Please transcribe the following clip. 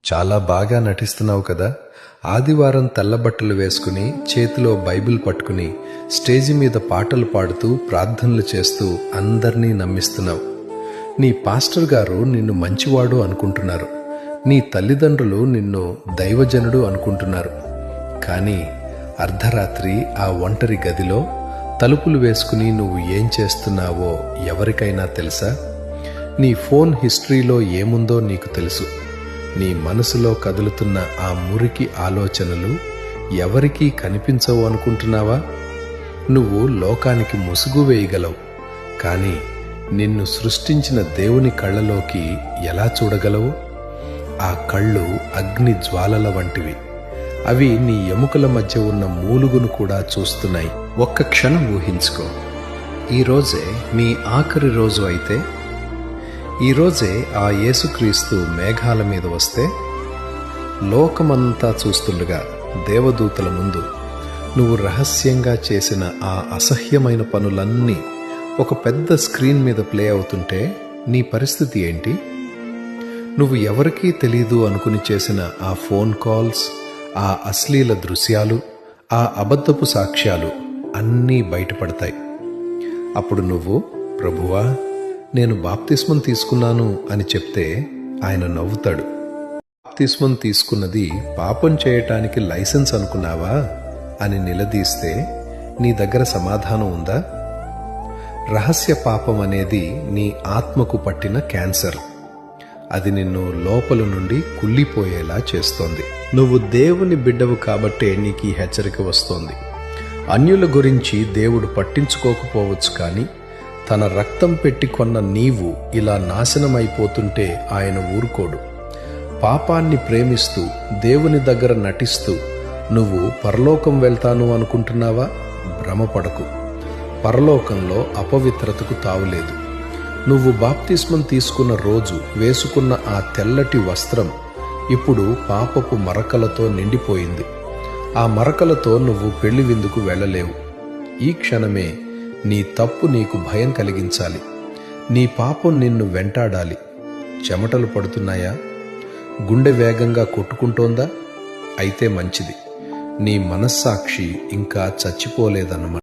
చాలా బాగా నటిస్తున్నావు కదా. ఆదివారం తెల్లబట్టలు వేసుకుని చేతిలో బైబిల్ పట్టుకుని స్టేజి మీద పాటలు పాడుతూ ప్రార్థనలు చేస్తూ అందర్నీ నమ్మిస్తున్నావు. నీ పాస్టర్ గారు నిన్ను మంచివాడు అనుకుంటున్నారు. నీ తల్లిదండ్రులు నిన్ను దైవజనుడు అనుకుంటున్నారు. కానీ అర్ధరాత్రి ఆ ఒంటరి గదిలో తలుపులు వేసుకుని నువ్వు ఏం చేస్తున్నావో ఎవరికైనా తెలుసా? నీ ఫోన్ హిస్టరీలో ఏముందో నీకు తెలుసు. నీ మనసులో కదులుతున్న ఆ మురికి ఆలోచనలు ఎవరికీ కనిపించవు అనుకుంటున్నావా? నువ్వు లోకానికి ముసుగు వేయగలవు, కానీ నిన్ను సృష్టించిన దేవుని కళ్ళలోకి ఎలా చూడగలవు? ఆ కళ్ళు అగ్ని జ్వాలల వంటివి. అవి నీ ఎముకల మధ్య ఉన్న మూలుగును కూడా చూస్తున్నాయి. ఒక్క క్షణం ఊహించుకో, ఈరోజే మీ ఆఖరి రోజు అయితే, ఈరోజే ఆ యేసుక్రీస్తు మేఘాల మీద వస్తే, లోకమంతా చూస్తుండగా దేవదూతల ముందు నువ్వు రహస్యంగా చేసిన ఆ అసహ్యమైన పనులన్నీ ఒక పెద్ద స్క్రీన్ మీద ప్లే అవుతుంటే నీ పరిస్థితి ఏంటి? నువ్వు ఎవరికీ తెలీదు అనుకుని చేసిన ఆ ఫోన్ కాల్స్, ఆ అశ్లీల దృశ్యాలు, ఆ అబద్ధపు సాక్ష్యాలు అన్నీ బయటపడతాయి. అప్పుడు నువ్వు, ప్రభువా, నేను బాప్తిస్మం తీసుకున్నాను అని చెప్తే ఆయన నవ్వుతాడు. బాప్తిస్మం తీసుకున్నది పాపం చేయటానికి లైసెన్స్ అనుకున్నావా అని నిలదీస్తే నీ దగ్గర సమాధానం ఉందా? రహస్య పాపం అనేది నీ ఆత్మకు పట్టిన క్యాన్సర్. అది నిన్ను లోపల నుండి కుళ్ళిపోయేలా చేస్తోంది. నువ్వు దేవుని బిడ్డవు కాబట్టే నీకు ఈ హెచ్చరిక వస్తోంది. అన్యుల గురించి దేవుడు పట్టించుకోకపోవచ్చు, కానీ తన రక్తం పెట్టి కొన్న నీవు ఇలా నాశనమైపోతుంటే ఆయన ఊరుకోడు. పాపాన్ని ప్రేమిస్తూ దేవుని దగ్గర నటిస్తూ నువ్వు పరలోకం వెళ్తాను అనుకుంటున్నావా? భ్రమపడకు. పరలోకంలో అపవిత్రతకు తావులేదు. నువ్వు బాప్తిస్మం తీసుకున్న రోజు వేసుకున్న ఆ తెల్లటి వస్త్రం ఇప్పుడు పాపపు మరకలతో నిండిపోయింది. ఆ మరకలతో నువ్వు పెళ్లి విందుకు వెళ్ళలేవు. ఈ క్షణమే నీ తప్పు నీకు భయం కలిగించాలి. నీ పాపం నిన్ను వెంటాడాలి. చెమటలు పడుతున్నాయా? గుండె వేగంగా కొట్టుకుంటోందా? అయితే మంచిది, నీ మనస్సాక్షి ఇంకా చచ్చిపోలేదన్నమాట.